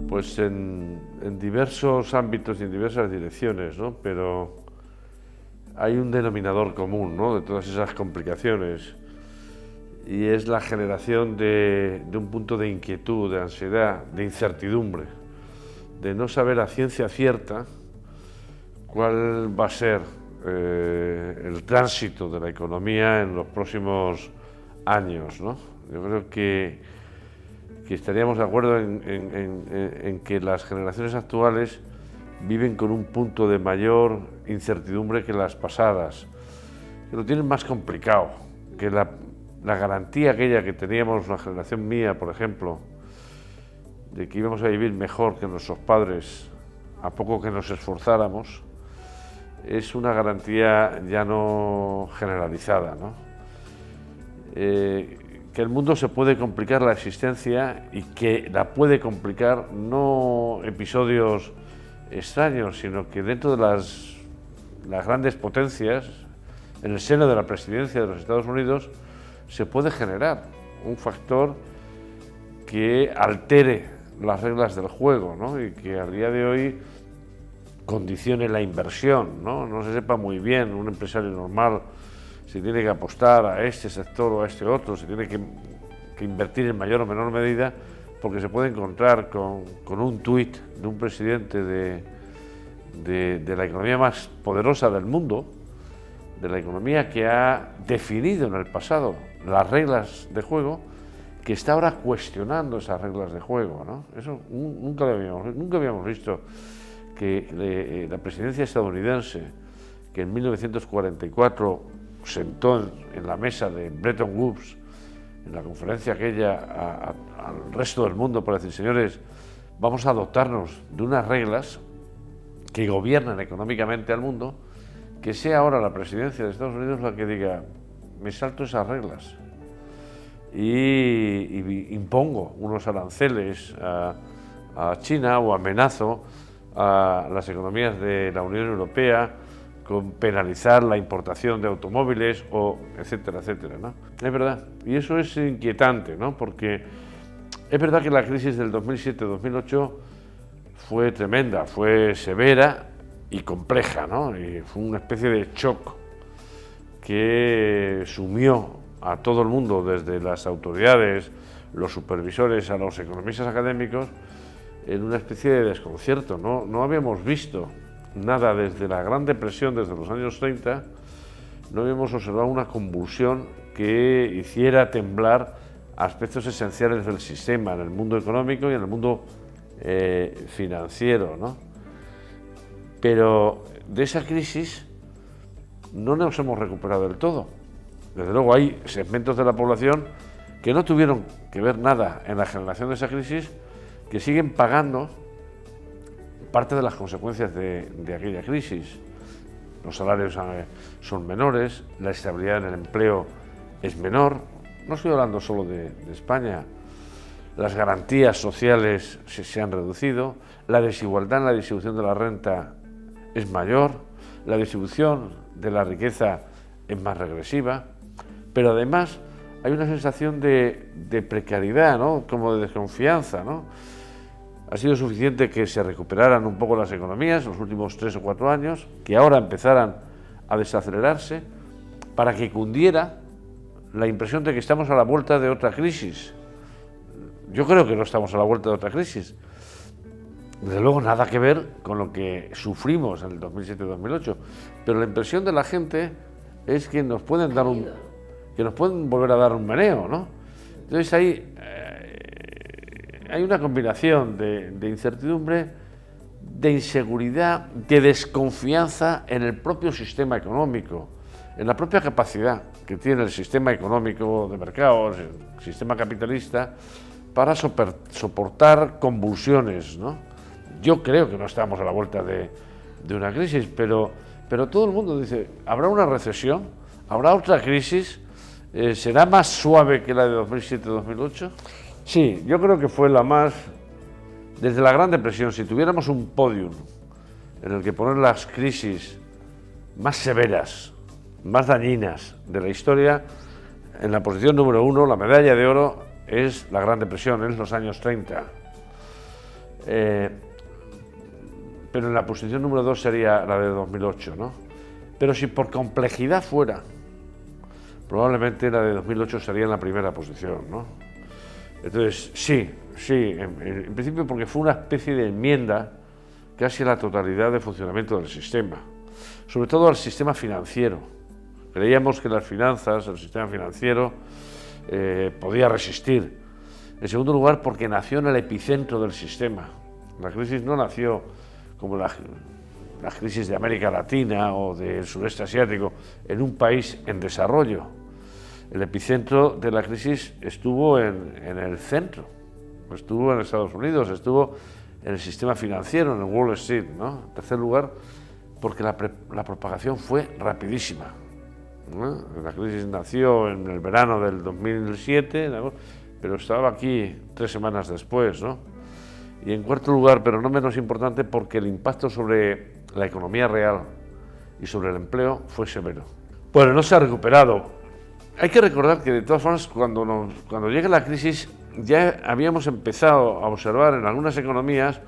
Pues en diversos ámbitos y en diversas direcciones, ¿no? Pero hay un denominador común, ¿no?, de todas esas complicaciones, y es la generación de un punto de inquietud, de ansiedad, de incertidumbre, de no saber a ciencia cierta cuál va a ser el tránsito de la economía en los próximos años, ¿no? Yo creo que estaríamos de acuerdo en que las generaciones actuales viven con un punto de mayor incertidumbre que las pasadas, que lo tienen más complicado, que la garantía aquella que teníamos la generación mía, por ejemplo, de que íbamos a vivir mejor que nuestros padres a poco que nos esforzáramos, es una garantía ya no generalizada, ¿no? Que el mundo se puede complicar la existencia y que la puede complicar no episodios extraños, sino que dentro de las grandes potencias, en el seno de la presidencia de los Estados Unidos, se puede generar un factor que altere las reglas del juego, ¿no? Y que al día de hoy condicione la inversión, ¿no? No se sepa muy bien un empresario normal si tiene que apostar a este sector o a este otro, si tiene que invertir en mayor o menor medida, porque se puede encontrar con un tuit de un presidente de la economía más poderosa del mundo, de la economía que ha definido en el pasado las reglas de juego, que está ahora cuestionando esas reglas de juego, ¿no? Eso nunca habíamos visto, que la presidencia estadounidense, que en 1944 sentó en la mesa de Bretton Woods, en la conferencia aquella al resto del mundo, para decir: señores, vamos a dotarnos de unas reglas que gobiernan económicamente al mundo, que sea ahora la presidencia de Estados Unidos la que diga: me salto esas reglas y impongo unos aranceles a China, o amenazo a las economías de la Unión Europea con penalizar la importación de automóviles, o etcétera, etcétera, ¿no? Es verdad, y eso es inquietante, ¿no? Porque es verdad que la crisis del 2007-2008 fue tremenda, fue severa y compleja, ¿no? Y fue una especie de shock que sumió a todo el mundo, desde las autoridades, los supervisores, a los economistas académicos, en una especie de desconcierto. No habíamos visto nada desde la Gran Depresión, desde los años 30, no habíamos observado una convulsión que hiciera temblar aspectos esenciales del sistema, en el mundo económico y en el mundo financiero, ¿no? Pero de esa crisis no nos hemos recuperado del todo. Desde luego hay segmentos de la población que no tuvieron que ver nada en la generación de esa crisis, que siguen pagando parte de las consecuencias de aquella crisis. Los salarios son menores, la estabilidad en el empleo es menor. No estoy hablando solo de España. Las garantías sociales se han reducido, la desigualdad en la distribución de la renta es mayor, la distribución de la riqueza es más regresiva, pero además hay una sensación de precariedad, ¿no? Como de desconfianza, ¿no? Ha sido suficiente que se recuperaran un poco las economías en los últimos 3 o 4 años, que ahora empezaran a desacelerarse, para que cundiera la impresión de que estamos a la vuelta de otra crisis. Yo creo que no estamos a la vuelta de otra crisis. Desde luego nada que ver con lo que sufrimos en el 2007-2008, pero la impresión de la gente es que nos pueden volver a dar un meneo, ¿no? Entonces hay una combinación de incertidumbre, de inseguridad, de desconfianza en el propio sistema económico, en la propia capacidad que tiene el sistema económico de mercados, el sistema capitalista, para soportar convulsiones, ¿no? Yo creo que no estamos a la vuelta de una crisis, pero todo el mundo dice: ¿habrá una recesión? ¿Habrá otra crisis? ¿Será más suave que la de 2007-2008? Sí, yo creo que fue la más... Desde la Gran Depresión, si tuviéramos un podium en el que poner las crisis más severas, más dañinas de la historia, en la posición número 1, la medalla de oro, es la Gran Depresión, es los años 30. pero en la posición número 2 sería la de 2008, ¿no? Pero si por complejidad fuera, probablemente la de 2008 estaría en la primera posición, ¿no? Entonces, sí, en principio porque fue una especie de enmienda casi a la totalidad de funcionamiento del sistema, sobre todo al sistema financiero. Creíamos que las finanzas, el sistema financiero, podía resistir. En segundo lugar, porque nació en el epicentro del sistema. La crisis no nació como la crisis de América Latina o del sureste asiático, en un país en desarrollo. El epicentro de la crisis estuvo en el centro, estuvo en Estados Unidos, estuvo en el sistema financiero, en el Wall Street, ¿no? En tercer lugar, porque la propagación fue rapidísima, ¿no? La crisis nació en el verano del 2007, ¿no? Pero estaba aquí 3 semanas después, ¿no? Y en cuarto lugar, pero no menos importante, porque el impacto sobre la economía real y sobre el empleo fue severo. Bueno, no se ha recuperado. Hay que recordar que de todas formas cuando llegue la crisis ya habíamos empezado a observar en algunas economías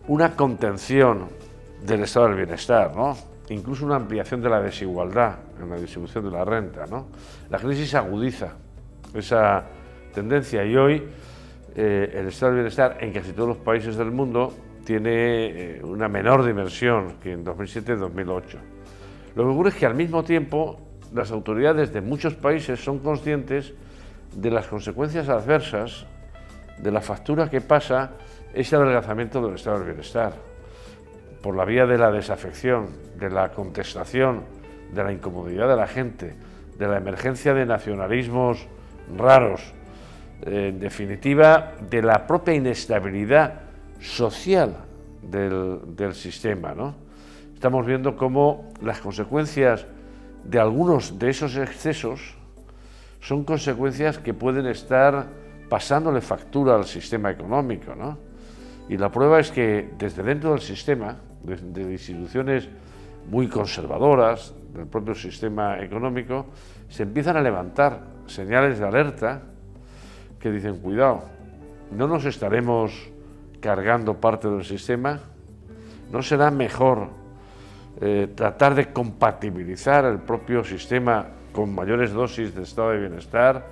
una contención del estado del bienestar, ¿no? Incluso una ampliación de la desigualdad en la distribución de la renta, ¿no? La crisis agudiza esa tendencia y hoy el estado del bienestar en casi todos los países del mundo tiene una menor dimensión que en 2007-2008. Lo que ocurre es que al mismo tiempo las autoridades de muchos países son conscientes de las consecuencias adversas de la factura que pasa ese adelgazamiento del estado del bienestar, por la vía de la desafección, de la contestación, de la incomodidad de la gente, de la emergencia de nacionalismos raros, en definitiva, de la propia inestabilidad social del sistema, ¿no? Estamos viendo cómo las consecuencias de algunos de esos excesos son consecuencias que pueden estar pasándole factura al sistema económico, ¿no? Y la prueba es que desde dentro del sistema, de instituciones muy conservadoras del propio sistema económico, se empiezan a levantar señales de alerta que dicen, cuidado, ¿no nos estaremos cargando parte del sistema? ¿No será mejor tratar de compatibilizar el propio sistema con mayores dosis de estado de bienestar,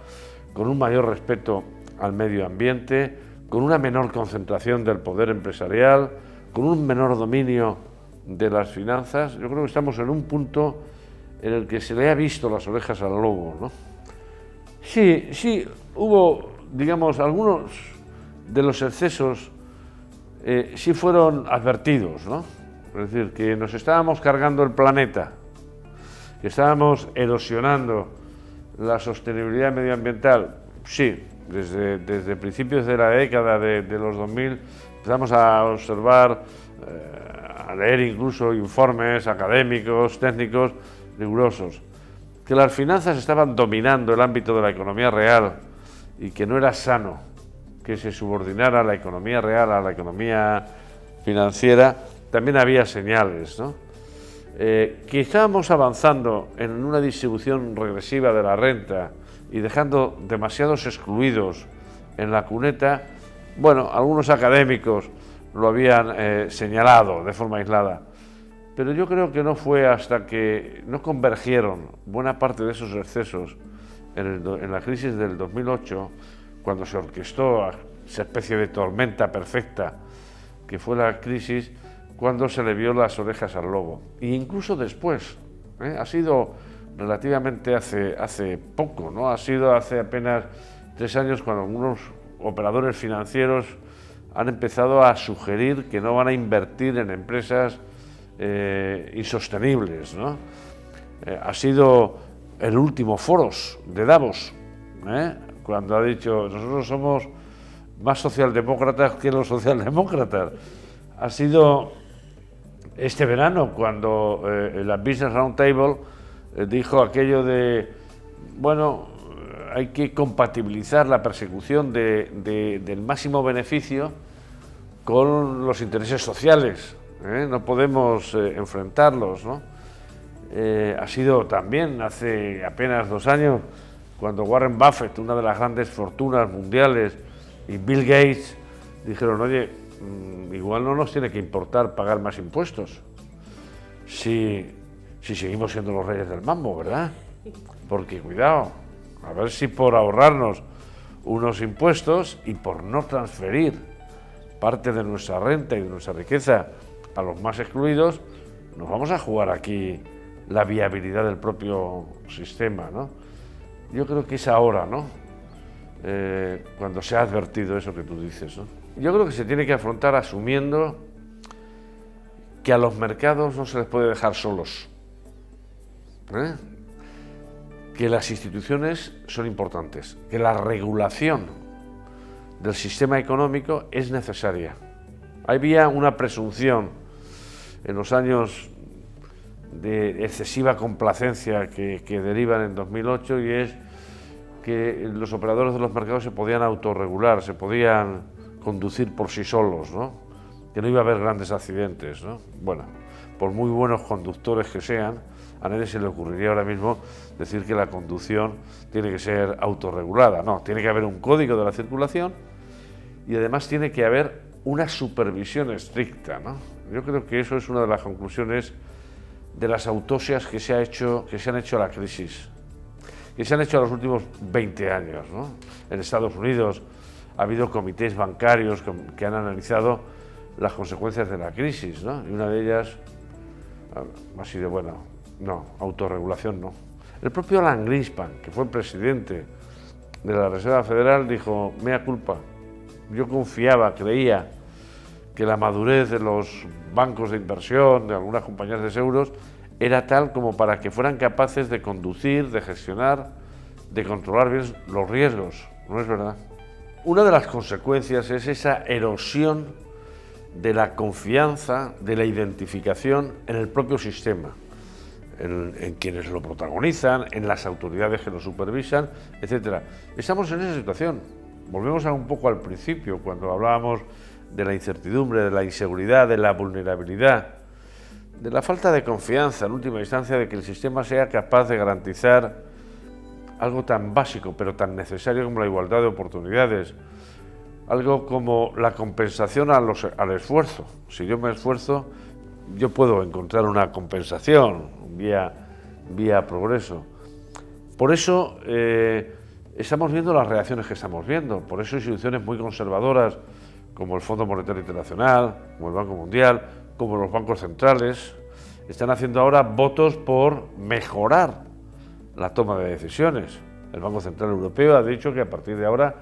con un mayor respeto al medio ambiente, con una menor concentración del poder empresarial, con un menor dominio de las finanzas? Yo creo que estamos en un punto en el que se le ha visto las orejas al lobo, ¿no? Sí, hubo, digamos, algunos de los excesos sí fueron advertidos, ¿no? Es decir, que nos estábamos cargando el planeta, que estábamos erosionando la sostenibilidad medioambiental. Sí, desde principios de la década de los 2000 empezamos a observar, a leer incluso informes académicos, técnicos, rigurosos, que las finanzas estaban dominando el ámbito de la economía real y que no era sano que se subordinara la economía real a la economía financiera. También había señales, ¿no? Que estábamos avanzando en una distribución regresiva de la renta y dejando demasiados excluidos en la cuneta. Bueno, algunos académicos lo habían señalado de forma aislada, pero yo creo que no fue hasta que no convergieron buena parte de esos excesos en la crisis del 2008, cuando se orquestó esa especie de tormenta perfecta que fue la crisis, cuando se le vio las orejas al lobo. E incluso después, ha sido relativamente hace poco, ¿no? Ha sido hace apenas 3 años cuando algunos operadores financieros han empezado a sugerir que no van a invertir en empresas insostenibles, ¿no? Ha sido el último Foros de Davos, cuando ha dicho, nosotros somos más socialdemócratas que los socialdemócratas. Ha sido este verano cuando la Business Roundtable dijo aquello de, bueno, hay que compatibilizar la persecución del máximo beneficio con los intereses sociales, no podemos enfrentarlos, ¿no? Ha sido también hace apenas 2 años cuando Warren Buffett, una de las grandes fortunas mundiales, y Bill Gates dijeron, oye, igual no nos tiene que importar pagar más impuestos si seguimos siendo los reyes del mambo, ¿verdad? Porque cuidado, a ver si por ahorrarnos unos impuestos y por no transferir parte de nuestra renta y de nuestra riqueza a los más excluidos, nos vamos a jugar aquí la viabilidad del propio sistema, ¿no? Yo creo que es ahora, ¿no? Cuando se ha advertido eso que tú dices, ¿no? Yo creo que se tiene que afrontar asumiendo que a los mercados no se les puede dejar solos, ¿eh? Que las instituciones son importantes, que la regulación del sistema económico es necesaria. Había una presunción en los años de excesiva complacencia que derivan en 2008, y es que los operadores de los mercados se podían autorregular, se podían conducir por sí solos, ¿no? Que no iba a haber grandes accidentes, ¿no? Bueno, por muy buenos conductores que sean, a nadie se le ocurriría ahora mismo decir que la conducción tiene que ser autorregulada. No, tiene que haber un código de la circulación y además tiene que haber una supervisión estricta, ¿no? Yo creo que eso es una de las conclusiones de las autopsias que se han hecho a la crisis, que se han hecho en los últimos 20 años, ¿no? En Estados Unidos ha habido comités bancarios que han analizado las consecuencias de la crisis, ¿no? Y una de ellas ha sido, bueno, no, autorregulación no. El propio Alan Greenspan, que fue presidente de la Reserva Federal, dijo, mea culpa, yo confiaba, creía que la madurez de los bancos de inversión, de algunas compañías de seguros, era tal como para que fueran capaces de conducir, de gestionar, de controlar bien los riesgos. No es verdad. Una de las consecuencias es esa erosión de la confianza, de la identificación en el propio sistema, en quienes lo protagonizan, en las autoridades que lo supervisan, etc. Estamos en esa situación. Volvemos un poco al principio, cuando hablábamos de la incertidumbre, de la inseguridad, de la vulnerabilidad, de la falta de confianza, en última instancia, de que el sistema sea capaz de garantizar algo tan básico, pero tan necesario como la igualdad de oportunidades, algo como la compensación al esfuerzo. Si yo me esfuerzo, yo puedo encontrar una compensación vía progreso. Por eso estamos viendo las reacciones que estamos viendo, por eso instituciones muy conservadoras como el Fondo Monetario Internacional, como el Banco Mundial, como los bancos centrales, están haciendo ahora votos por mejorar la toma de decisiones. El Banco Central Europeo ha dicho que a partir de ahora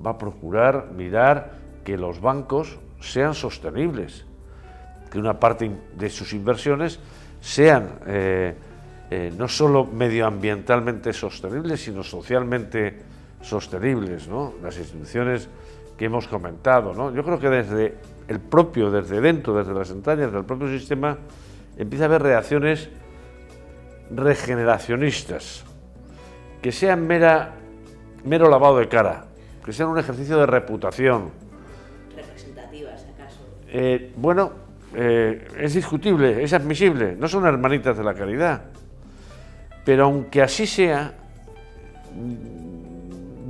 va a procurar mirar que los bancos sean sostenibles, que una parte de sus inversiones sean no solo medioambientalmente sostenibles, sino socialmente sostenibles, ¿no? Las instituciones que hemos comentado, ¿no? Yo creo que desde dentro, desde las entrañas del propio sistema, empieza a haber reacciones regeneracionistas, que sean mero lavado de cara, que sean un ejercicio de reputación. ¿Representativas, acaso? Es discutible, es admisible, no son hermanitas de la caridad, pero aunque así sea,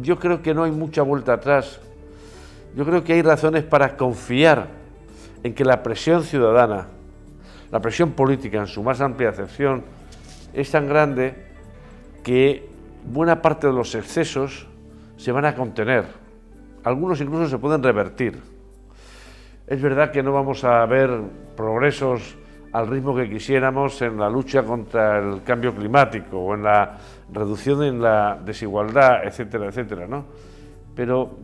yo creo que no hay mucha vuelta atrás. Yo creo que hay razones para confiar en que la presión ciudadana, la presión política en su más amplia acepción, es tan grande que buena parte de los excesos se van a contener. Algunos incluso se pueden revertir. Es verdad que no vamos a ver progresos al ritmo que quisiéramos en la lucha contra el cambio climático o en la reducción en la desigualdad, etcétera, etcétera, ¿no? Pero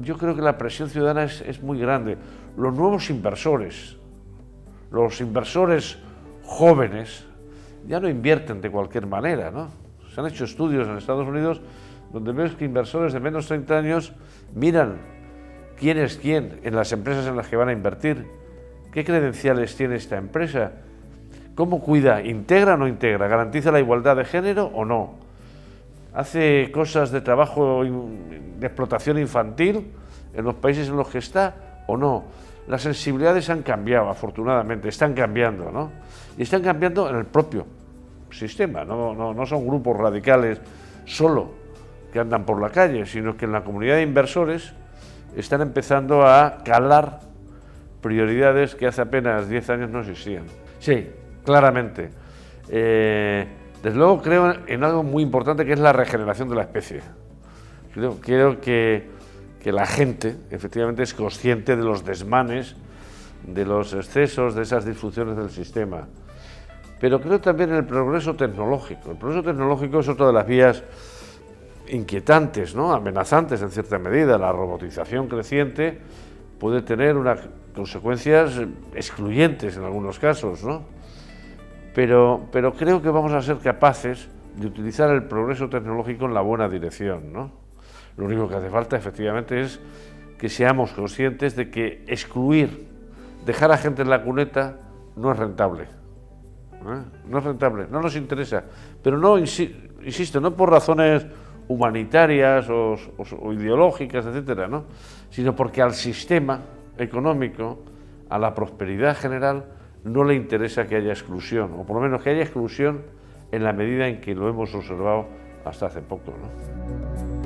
yo creo que la presión ciudadana es muy grande. Los nuevos inversores, los inversores jóvenes, ya no invierten de cualquier manera, ¿no? Se han hecho estudios en Estados Unidos donde ves que inversores de menos de 30 años miran quién es quién en las empresas en las que van a invertir, qué credenciales tiene esta empresa, cómo cuida, integra o no integra, garantiza la igualdad de género o no, hace cosas de trabajo, de explotación infantil en los países en los que está o no. Las sensibilidades han cambiado, afortunadamente, están cambiando, ¿no? Y están cambiando en el propio sistema, no son grupos radicales solo que andan por la calle, sino que en la comunidad de inversores están empezando a calar prioridades que hace apenas 10 años no existían. Sí, claramente. Desde luego creo en algo muy importante, que es la regeneración de la especie. Creo que la gente efectivamente es consciente de los desmanes, de los excesos, de esas disfunciones del sistema. Pero creo también en el progreso tecnológico. El progreso tecnológico es otra de las vías inquietantes, ¿no? Amenazantes en cierta medida. La robotización creciente puede tener unas consecuencias excluyentes en algunos casos, ¿no? Pero creo que vamos a ser capaces de utilizar el progreso tecnológico en la buena dirección, ¿no? Lo único que hace falta efectivamente es que seamos conscientes de que dejar a gente en la cuneta no es rentable. No es rentable, no nos interesa, pero no, insisto, no por razones humanitarias o ideológicas, etcétera, ¿no? Sino porque al sistema económico, a la prosperidad general, no le interesa que haya exclusión, o por lo menos que haya exclusión en la medida en que lo hemos observado hasta hace poco, ¿no?